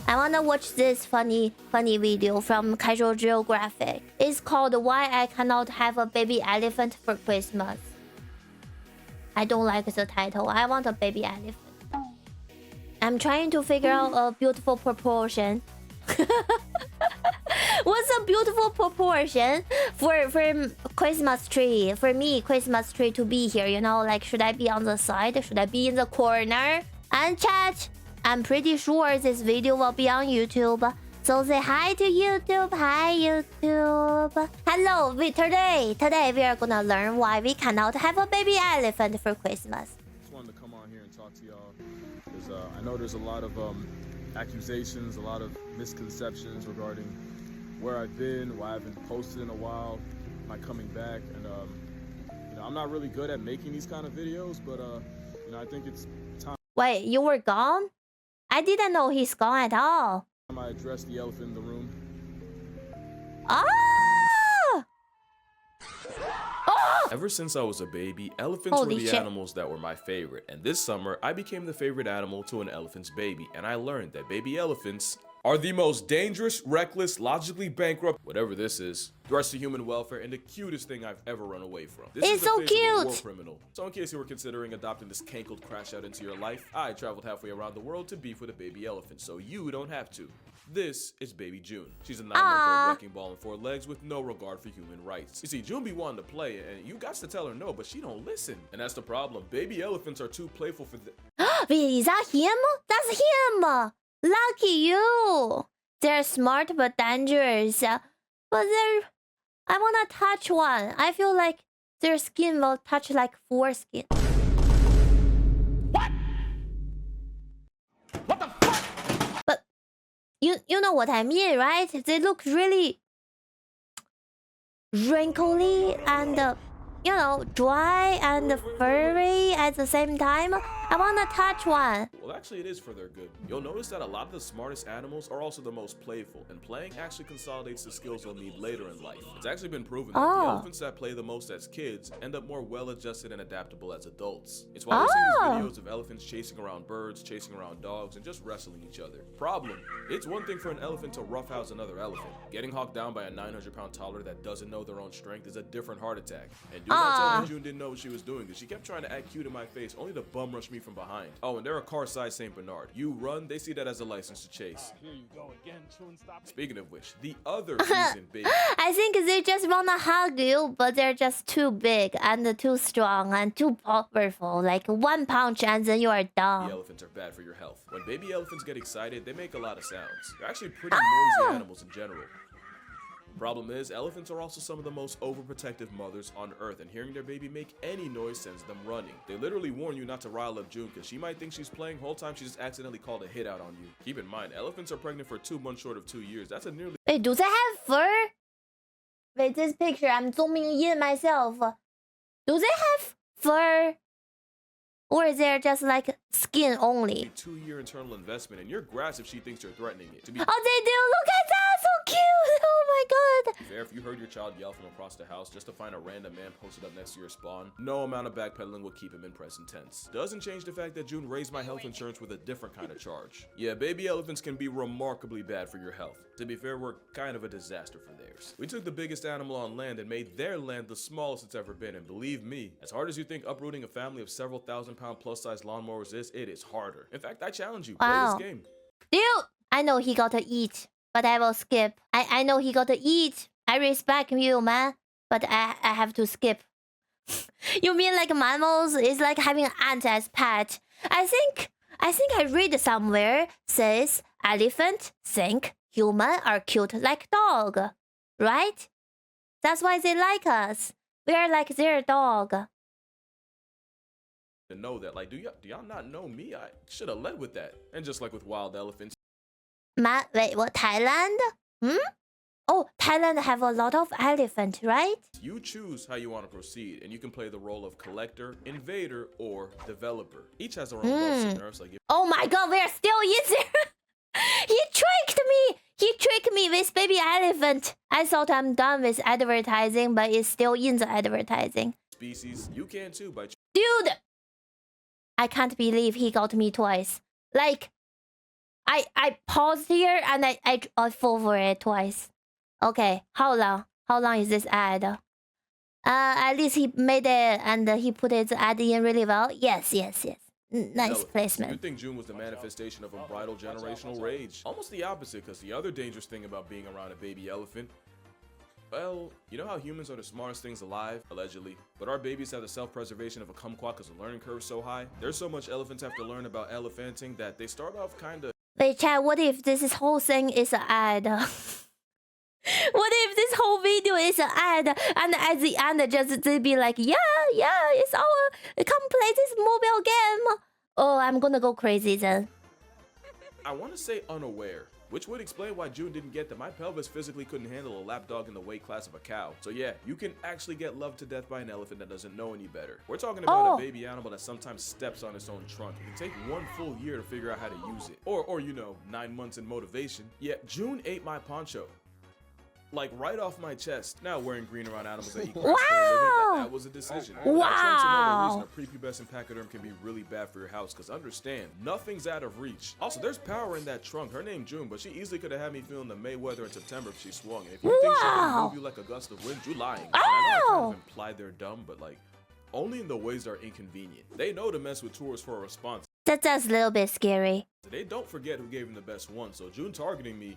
I wanna watch this funny video from Casual Geographic. It's called "Why I Cannot Have a Baby Elephant for Christmas." I don't like the title. I want a baby elephant. I'm trying to figure out a beautiful proportion. What's a beautiful proportion for Christmas tree? For me, Christmas tree to be here, you know, like should I be on the side? Should I be in the corner? And chat, I'm pretty sure this video will be on YouTube. So say hi to YouTube. Hi YouTube. Hello. Today we are gonna learn why we cannot have a baby elephant for Christmas. Just wanted to come on here and talk to y'all because I know there's a lot of accusations, a lot of misconceptions regarding where I've been, why I haven't posted in a while, my coming back, and you know, I'm not really good at making these kind of videos, but you know, I think it's time. Wait, you were gone? I didn't know he's gone at all. I address the elephant in the room. Ah! Oh! Ever since I was a baby, elephants were the animals that were my favorite, and this summer I became the favorite animal to an elephant's baby, and I learned that baby elephants are the most dangerous, reckless, logically bankrupt, whatever this is, threats to human welfare, and the cutest thing I've ever run away from. This is so cute. A war criminal. So in case you were considering adopting this cankled crash out into your life, I traveled halfway around the world to beef with a baby elephant, so you don't have to. This is baby June. She's a 9-month-old wrecking ball on 4 legs with no regard for human rights. You see, June be wanting to play, and you got to tell her no, but she don't listen. And that's the problem. Baby elephants are too playful for Wait, is that him? That's him! Lucky you! They're smart but dangerous. But they're... I wanna touch one. I feel like their skin will touch like foreskin. What? What the fuck? But you know what I mean, right? They look really wrinkly and you know, dry and furry at the same time. I wanna touch one. Well, actually, it is for their good. You'll notice that a lot of the smartest animals are also the most playful, and playing actually consolidates the skills they'll need later in life. It's actually been proven that the elephants that play the most as kids end up more well-adjusted and adaptable as adults. It's why we see these videos of elephants chasing around birds, chasing around dogs, and just wrestling each other. Problem: it's one thing for an elephant to roughhouse another elephant. Getting hawked down by a 900-pound toddler that doesn't know their own strength is a different heart attack. And do not tell me June didn't know what she was doing, because she kept trying to act cute in my face, only to bum rush me from behind. Oh, and they're a car-sized Saint Bernard. You run, they see that as a license to chase. Here you go again, June, stop it. Speaking of which, the other reason baby... I think they just wanna hug you, but they're just too big and too strong and too powerful. Like 1 punch and then you are done. The elephants are bad for your health. When baby elephants get excited, they make a lot of sounds. They're actually pretty noisy animals in general. Problem is, elephants are also some of the most overprotective mothers on earth, and hearing their baby make any noise sends them running. They literally warn you not to rile up June, because she might think she's playing, whole time she just accidentally called a hit out on you. Keep in mind, elephants are pregnant for 2 months short of 2 years. That's a nearly... Wait, do they have fur? Wait, this picture, I'm zooming in myself. Do they have fur? Or is there just like skin only? 2-year internal investment in your grass if she thinks you're threatening it. Oh, they do! Look at that! So cute! Oh my god! To be fair, if you heard your child yell from across the house just to find a random man posted up next to your spawn, no amount of backpedaling will keep him in present tense. Doesn't change the fact that June raised my health insurance with a different kind of charge. Yeah, baby elephants can be remarkably bad for your health. To be fair, we're kind of a disaster for theirs. We took the biggest animal on land and made their land the smallest it's ever been, and believe me, as hard as you think uprooting a family of several thousand-pound plus-size lawnmowers is, it is harder. In fact, I challenge you, play this game. Dude, I know he got to eat, but I will skip. I know he got to eat. I respect you, man, but I have to skip. You mean like mammals is like having an ant as pet? I think I read somewhere says elephant think human are cute like dog, right? That's why they like us. We are like their dog. To know that, like, do y'all not know me? I should have led with that. And just like with wild elephants. Wait, what? Thailand? Oh, Thailand have a lot of elephant, right? You choose how you want to proceed, and you can play the role of collector, invader, or developer. Each has their own buffs and nerfs. Like, oh my god, we're still in there! He tricked me! He tricked me with baby elephant. I thought I'm done with advertising, but it's still in the advertising. Species, you can too by... Dude! I can't believe he got me twice. Like, I paused here and I fall for it twice. Okay, how long? How long is this ad? At least he made it and he put his ad in really well. Yes. Nice placement. You'd think June was the manifestation of unbridled generational rage. Almost the opposite, because the other dangerous thing about being around a baby elephant, well, you know how humans are the smartest things alive, allegedly, but our babies have the self-preservation of a kumquat because the learning curve is so high. There's so much elephants have to learn about elephanting that they start off kinda... Wait, chat, what if this whole thing is an ad? What if this whole video is an ad and at the end just they be like, yeah, it's our, come play this mobile game. Oh, I'm gonna go crazy then. I want to say unaware, which would explain why June didn't get that my pelvis physically couldn't handle a lapdog in the weight class of a cow. So yeah, you can actually get loved to death by an elephant that doesn't know any better. We're talking about a baby animal that sometimes steps on its own trunk. It can take 1 full year to figure out how to use it. Or you know, 9 months in motivation. Yeah, June ate my poncho. Like right off my chest. Now wearing green around animals that eat grass for a living, that was a decision. Wow. That's another reason a prepubescent pachyderm can be really bad for your house, because understand, nothing's out of reach. Also, there's power in that trunk. Her name June, but she easily could have had me feeling the Mayweather in September if she swung. And if you think she can move you like a gust of wind, you lying. And I know I kind of implied they're dumb, but like, only in the ways that are inconvenient. They know to mess with tourists for a response. That's a little bit scary. They don't forget who gave them the best one, so June targeting me,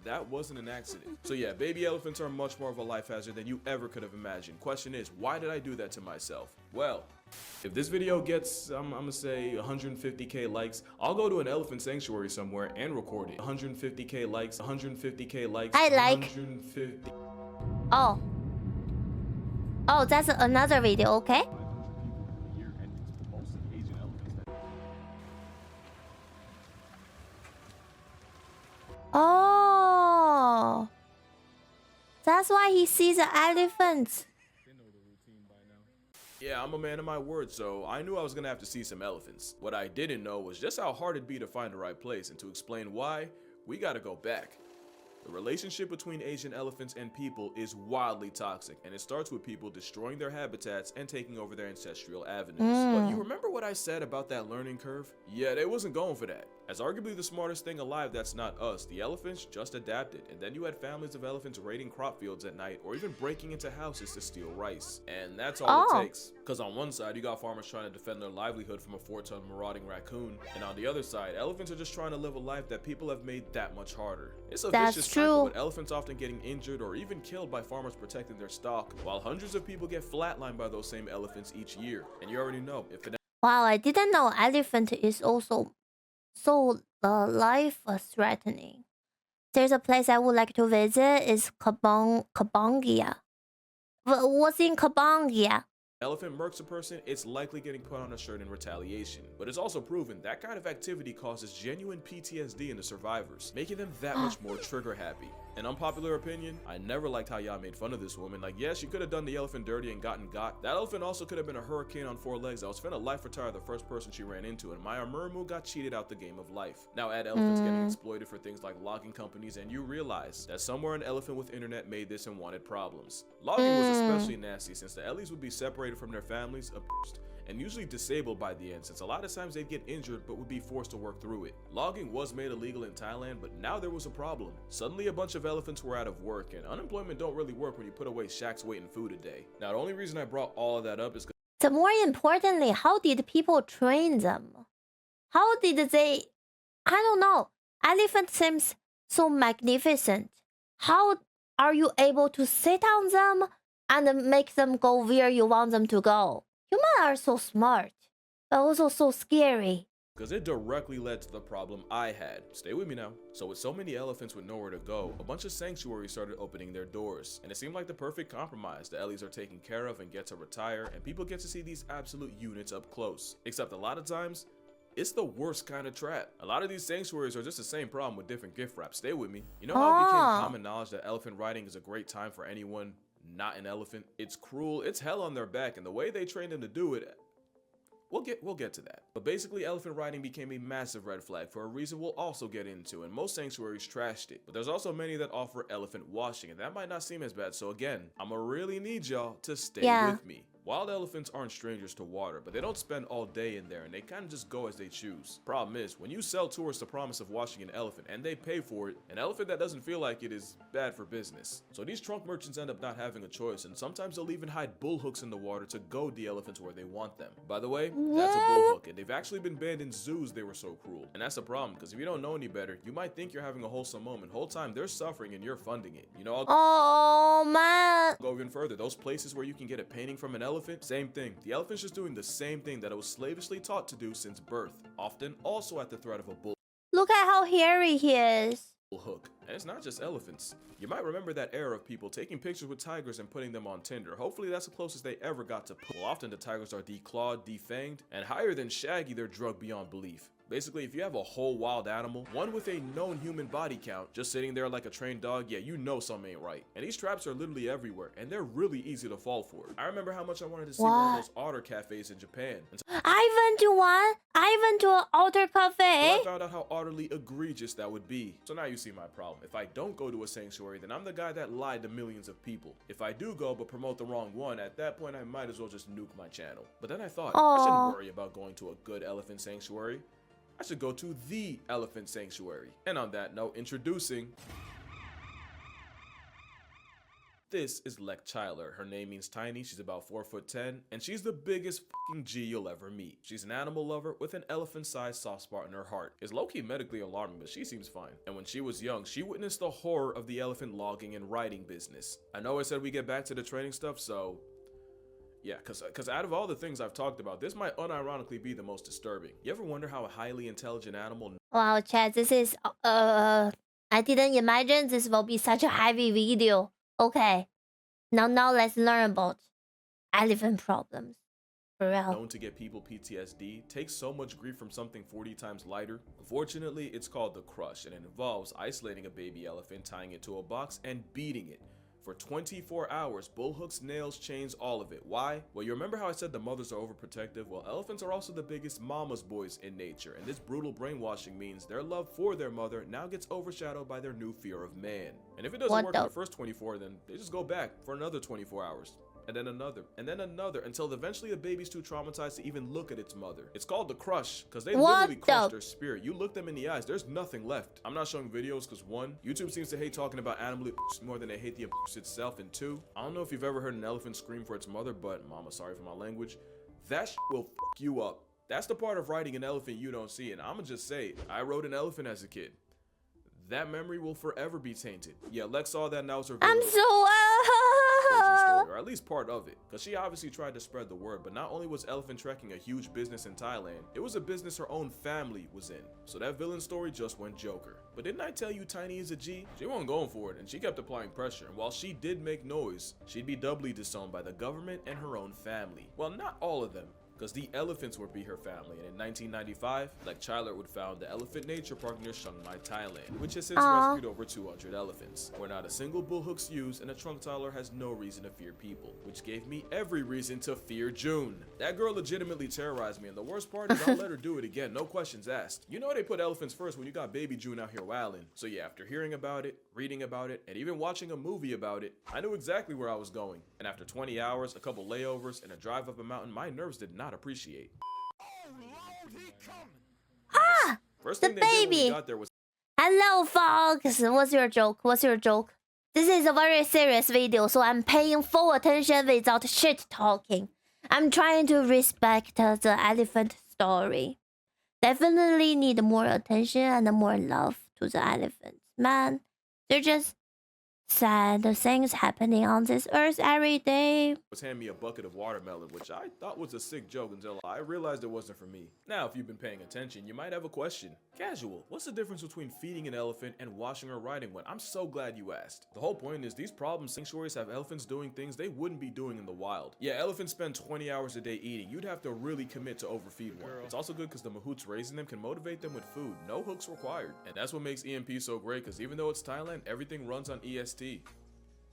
that wasn't an accident. So yeah, baby elephants are much more of a life hazard than you ever could have imagined. Question is, why did I do that to myself? Well, if this video gets, I'm gonna say 150k likes, I'll go to an elephant sanctuary somewhere and record it. 150k likes, 150k likes, I like. 150. Oh, that's another video, okay? Oh, that's why he sees the elephants. Yeah, I'm a man of my word, so I knew I was gonna have to see some elephants. What I didn't know was just how hard it'd be to find the right place, and to explain why, we gotta go back. The relationship between Asian elephants and people is wildly toxic, and it starts with people destroying their habitats and taking over their ancestral avenues. But you remember what I said about that learning curve? Yeah, they wasn't going for that. As arguably the smartest thing alive that's not us, the elephants just adapted, and then you had families of elephants raiding crop fields at night or even breaking into houses to steal rice. And that's all it takes. Because on one side, you got farmers trying to defend their livelihood from a 4-ton marauding raccoon, and on the other side, elephants are just trying to live a life that people have made that much harder. It's a vicious cycle, with elephants often getting injured or even killed by farmers protecting their stock, while hundreds of people get flatlined by those same elephants each year. And you already know, if an Wow, I didn't know elephant is also so life threatening. There's a place I would like to visit. Is Kabangia. What's in Kabangia? elephant murks a person, it's likely getting put on a shirt in retaliation. But it's also proven that kind of activity causes genuine PTSD in the survivors, making them that much more trigger happy. An unpopular opinion, I never liked how y'all made fun of this woman. Like, yeah, she could have done the elephant dirty and gotten got. That elephant also could have been a hurricane on 4 legs that was finna life retire the first person she ran into, and Maya Murmu got cheated out the game of life. Now add elephants getting exploited for things like logging companies, and you realize that somewhere an elephant with internet made this and wanted problems. Logging was especially nasty since the Ellies would be separated from their families, abused, and usually disabled by the end, since a lot of times they'd get injured but would be forced to work through it. Logging was made illegal in Thailand, but now there was a problem. Suddenly a bunch of elephants were out of work, and unemployment don't really work when you put away shacks weight and food a day. Now the only reason I brought all of that up is so more importantly, how did people train them? How did they... I don't know. Elephant seems so magnificent. How are you able to sit on them and make them go where you want them to go? Humans are so smart, but also so scary. because it directly led to the problem I had. Stay with me now. So with so many elephants with nowhere to go, a bunch of sanctuaries started opening their doors, and it seemed like the perfect compromise. The Ellies are taken care of and get to retire, and people get to see these absolute units up close. Except a lot of times, it's the worst kind of trap. A lot of these sanctuaries are just the same problem with different gift wraps. Stay with me. You know how it became common knowledge that elephant riding is a great time for anyone not an elephant? It's cruel, it's hell on their back, and the way they trained them to do it, we'll get to that. But basically, elephant riding became a massive red flag for a reason we'll also get into, and most sanctuaries trashed it. But there's also many that offer elephant washing, and that might not seem as bad. So again, I'ma really need y'all to stay with me. Wild elephants aren't strangers to water, but they don't spend all day in there and they kind of just go as they choose. Problem is, when you sell tourists the promise of watching an elephant and they pay for it, an elephant that doesn't feel like it is bad for business. So these trunk merchants end up not having a choice, and sometimes they'll even hide bull hooks in the water to goad the elephants where they want them. By the way, that's a bull hook, and they've actually been banned in zoos. They were so cruel. And that's a problem, because if you don't know any better, you might think you're having a wholesome moment. Whole time they're suffering and you're funding it. You know, Oh man. go even further. Those places where you can get a painting from an elephant, same thing. The elephant's just doing the same thing that it was slavishly taught to do since birth, often also at the threat of a bull Look at how hairy he is. hook. And it's not just elephants. You might remember that era of people taking pictures with tigers and putting them on Tinder. Hopefully that's the closest they ever got to pull. Often the tigers are declawed, defanged, and higher than Shaggy, they're drugged beyond belief. Basically, if you have a whole wild animal, one with a known human body count, just sitting there like a trained dog, yeah, you know something ain't right. And these traps are literally everywhere, and they're really easy to fall for. I remember how much I wanted to see one of those otter cafes in Japan. I went to one. I went to an otter cafe. I found out how utterly egregious that would be. So now you see my problem. If I don't go to a sanctuary, then I'm the guy that lied to millions of people. If I do go but promote the wrong one, at that point I might as well just nuke my channel. But then I thought, I shouldn't worry about going to a good elephant sanctuary. I should go to the elephant sanctuary. And on that note, introducing... This is Lek Chyler. Her name means tiny, she's about 4'10", and she's the biggest fucking G you'll ever meet. She's an animal lover with an elephant-sized soft spot in her heart. It's low-key medically alarming, but she seems fine. And when she was young, she witnessed the horror of the elephant logging and writing business. I know I said we get back to the training stuff, so... yeah, cause out of all the things I've talked about, this might unironically be the most disturbing. You ever wonder how a highly intelligent animal... Wow, chat, this is I didn't imagine this will be such a heavy video. Okay. Now let's learn about elephant problems. For real. known to get people PTSD, takes so much grief from something 40 times lighter. Unfortunately, it's called the crush, and it involves isolating a baby elephant, tying it to a box, and beating it for 24 hours. Bull hooks, nails, chains, all of it. Why? Well, you remember how I said the mothers are overprotective? Well, elephants are also the biggest mama's boys in nature, and this brutal brainwashing means their love for their mother now gets overshadowed by their new fear of man. And if it doesn't work in the first 24, then they just go back for another 24 hours. And then another, until eventually the baby's too traumatized to even look at its mother. It's called the crush, because they literally crush their spirit. You look them in the eyes, there's nothing left. I'm not showing videos because 1, YouTube seems to hate talking about animal abuse more than they hate the abuse itself, and 2, I don't know if you've ever heard an elephant scream for its mother, but mama, sorry for my language, that shit will fuck you up. That's the part of riding an elephant you don't see, and I'ma just say, I rode an elephant as a kid. That memory will forever be tainted. Yeah, Lex saw that and that was her video. I'm so Story, or at least part of it, because she obviously tried to spread the word. But not only was elephant trekking a huge business in Thailand, it was a business her own family was in. So that villain story just went Joker. But didn't I tell you Tiny is a G? She wasn't going for it, and she kept applying pressure. And while she did make noise, she'd be doubly disowned by the government and her own family. Well, not all of them, because the elephants would be her family. And in 1995, Lek Chyler would found the Elephant Nature Park near Chiang Mai, Thailand, which has since rescued over 200 elephants, where not a single bull hook's used, and a trunk Tyler has no reason to fear people, which gave me every reason to fear June. That girl legitimately terrorized me, and the worst part is I'll let her do it again, no questions asked. You know they put elephants first when you got baby June out here wilding. So yeah, after hearing about it, reading about it, and even watching a movie about it, I knew exactly where I was going. And after 20 hours, a couple layovers, and a drive up a mountain, my nerves did not appreciate. First thing they did when we got there was, hello, Fox. What's your joke? What's your joke? This is a very serious video, so I'm paying full attention without shit talking. I'm trying to respect the elephant story. Definitely need more attention and more love to the elephants. Man, they're just sad things happening on this earth every day. Was hand me a bucket of watermelon, which I thought was a sick joke until I realized it wasn't for me. Now, if you've been paying attention, you might have a question. Casual, what's the difference between feeding an elephant and washing or riding one? I'm so glad you asked. The whole point is these problem sanctuaries have elephants doing things they wouldn't be doing in the wild. Yeah, elephants spend 20 hours a day eating. You'd have to really commit to overfeed one. It's also good because the mahouts raising them can motivate them with food. No hooks required. And that's what makes EMP so great, because even though it's Thailand, everything runs on EST.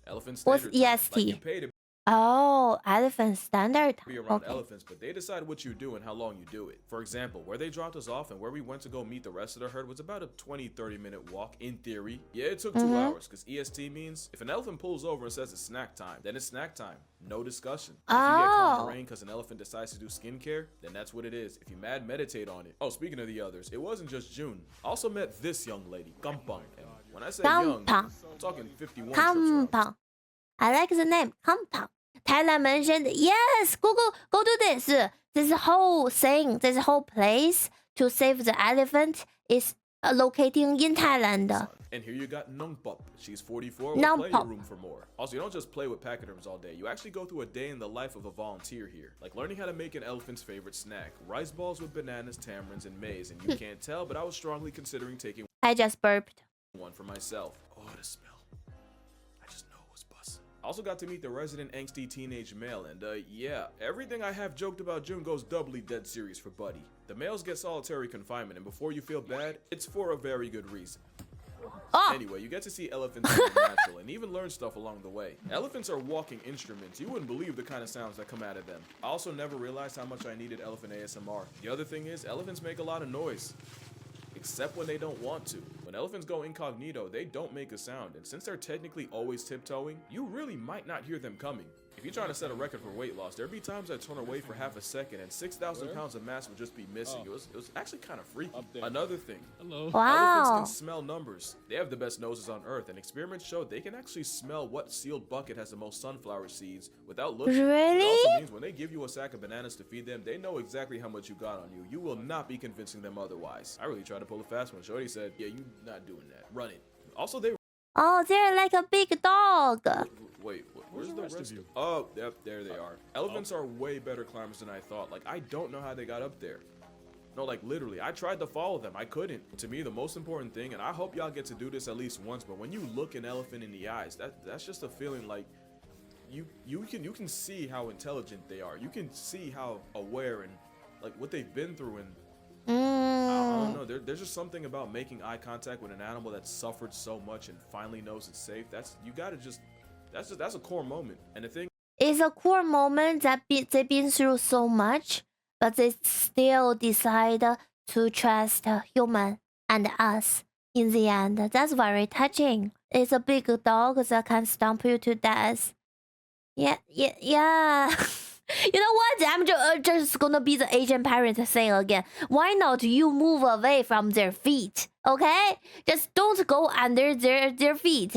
Elephant standard. What's EST? Like you pay to Oh, elephant standard. Be around Okay. elephants, but they decide what you do and how long you do it. For example, where they dropped us off and where we went to go meet the rest of the herd was about a 20-30 minute walk in theory. Yeah, it took 2 hours because EST means if an elephant pulls over and says it's snack time, then it's snack time. No discussion. If you get caught in the rain because an elephant decides to do skincare, then that's what it is. If you mad, meditate on it. Oh, speaking of the others, it wasn't just June. I also met this young lady, Kampang. And when I say young, I'm talking 51 trips around. Kampang. I like the name. Kampang. Thailand mentioned, yes, go do this. This whole thing, this whole place to save the elephant is locating in Thailand. And here you got Nongpop. She's 44 with plenty of room for more. Also, you don't just play with pachyderms all day. You actually go through a day in the life of a volunteer here. Like learning how to make an elephant's favorite snack. Rice balls with bananas, tamarinds, and maize. And you can't tell, but I was strongly considering taking I just burped. one for myself. Oh, the smell. I just know it was bussin'. I also got to meet the resident angsty teenage male, and yeah, everything I have joked about June goes doubly dead serious for Buddy. The males get solitary confinement, and before you feel bad, it's for a very good reason. Anyway, you get to see elephants in the natural and even learn stuff along the way. Elephants are walking instruments. You wouldn't believe the kind of sounds that come out of them. I also never realized how much I needed elephant ASMR. The other thing is, elephants make a lot of noise. Except when they don't want to. When elephants go incognito, they don't make a sound, and since they're technically always tiptoeing, you really might not hear them coming. If you're trying to set a record for weight loss, there'd be times I'd turn away for half a second and 6,000 pounds of mass would just be missing. It was actually kind of freaky. Another thing, elephants can smell numbers. They have the best noses on earth, and experiments show they can actually smell what sealed bucket has the most sunflower seeds without looking. Really? It also means when they give you a sack of bananas to feed them, they know exactly how much you got on you. You will not be convincing them otherwise. I really tried to pull a fast one. Shorty said, yeah, you not doing that. Run it. Also, they Oh, they're like a big dog. Wait, where's the rest of you? Oh, yep, there they are. Elephants are way better climbers than I thought. Like, I don't know how they got up there. No, like, literally, I tried to follow them. I couldn't. To me, the most important thing, and I hope y'all get to do this at least once, but when you look an elephant in the eyes, that's just a feeling like you can see how intelligent they are. You can see how aware and, like, what they've been through and I don't know. There's just something about making eye contact with an animal that's suffered so much and finally knows it's safe. That's a core moment. And the thing It's a core moment that they've been through so much, but they still decide to trust human and us in the end. That's very touching. It's a big dog that can stomp you to death. Yeah. You know what? I'm just gonna be the Asian parent thing again. Why not you move away from their feet? Okay? Just don't go under their feet.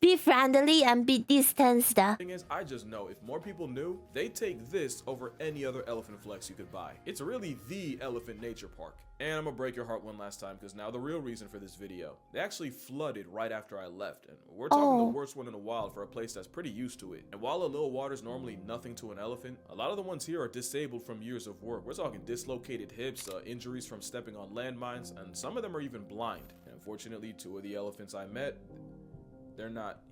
Be friendly and be distanced. thing is, I just know if more people knew, they'd take this over any other elephant flex you could buy. It's really the elephant nature park. And I'm gonna break your heart one last time, because now the real reason for this video. They actually flooded right after I left, and we're talking the worst one in the wild for a place that's pretty used to it. And while a little water's normally nothing to an elephant, a lot of the ones here are disabled from years of work. We're talking dislocated hips, injuries from stepping on landmines, and some of them are even blind. And unfortunately, 2 of the elephants I met, they're not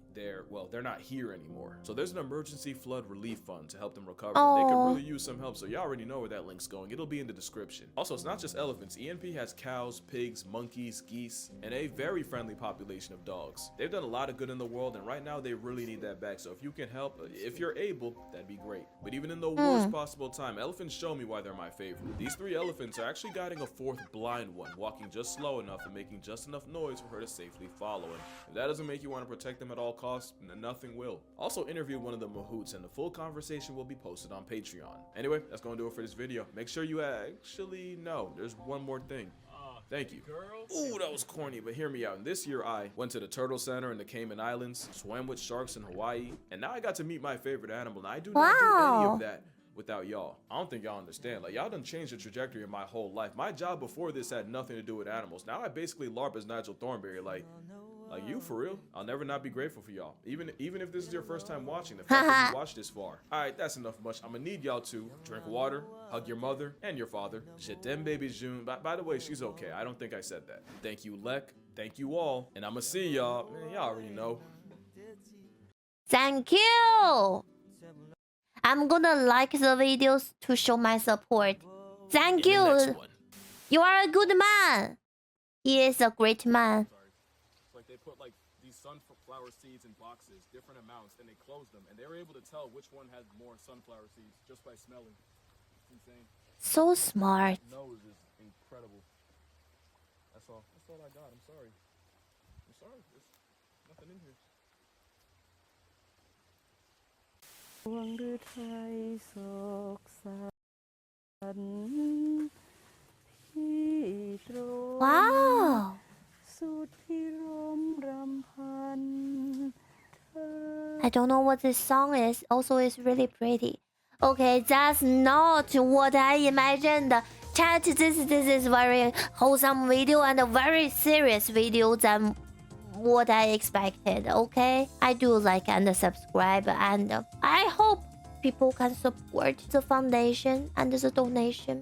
here anymore. So there's an emergency flood relief fund to help them recover. They could really use some help, so you already know where that link's going. It'll be in the description. Also, it's not just elephants. ENP has cows, pigs, monkeys, geese, and a very friendly population of dogs. They've done a lot of good in the world, and right now they really need that back. So if you can help, if you're able, that'd be great. But even in the worst possible time, elephants show me why they're my favorite. These 3 elephants are actually guiding a 4th blind one, walking just slow enough and making just enough noise for her to safely follow him. If that doesn't make you want to protect them at all costs, nothing will. Also interviewed one of the mahouts, and the full conversation will be posted on Patreon. Anyway, that's gonna do it for this video. Make sure you actually know there's one more thing. Thank you. Ooh, that was corny, but hear me out. And this year I went to the Turtle Center in the Cayman Islands, swam with sharks in Hawaii, and now I got to meet my favorite animal, and I do not do any of that without y'all. I don't think y'all understand. Like, y'all done changed the trajectory of my whole life. My job before this had nothing to do with animals. Now I basically LARP as Nigel Thornberry. Like you, for real. I'll never not be grateful for y'all. Even if this is your first time watching, the fact that you watched this far. Alright, that's enough much. I'm gonna need y'all to drink water, hug your mother and your father. Je t'aime, baby June. By the way, she's okay. I don't think I said that. Thank you, Lek. Thank you all. And I'm gonna see y'all. Man, y'all already know. Thank you. I'm gonna like the videos to show my support. Thank you. You are a good man. He is a great man. Like they put like these sunflower seeds in boxes, different amounts, and they closed them, and they were able to tell which one had more sunflower seeds just by smelling. It's insane. So smart. That nose is incredible. That's all. That's all I got. I'm sorry. I'm sorry. There's nothing in here. ดวงฤทัยโศกสันพี่ตรง Wow. สุดพิรมรำพันเธอ I don't know what this song is. Also, it's really pretty. Okay, that's not what I imagined. Chat, this is very wholesome video and a very serious video than what I expected. Okay, I do like and subscribe, and I hope people can support the foundation and the donation.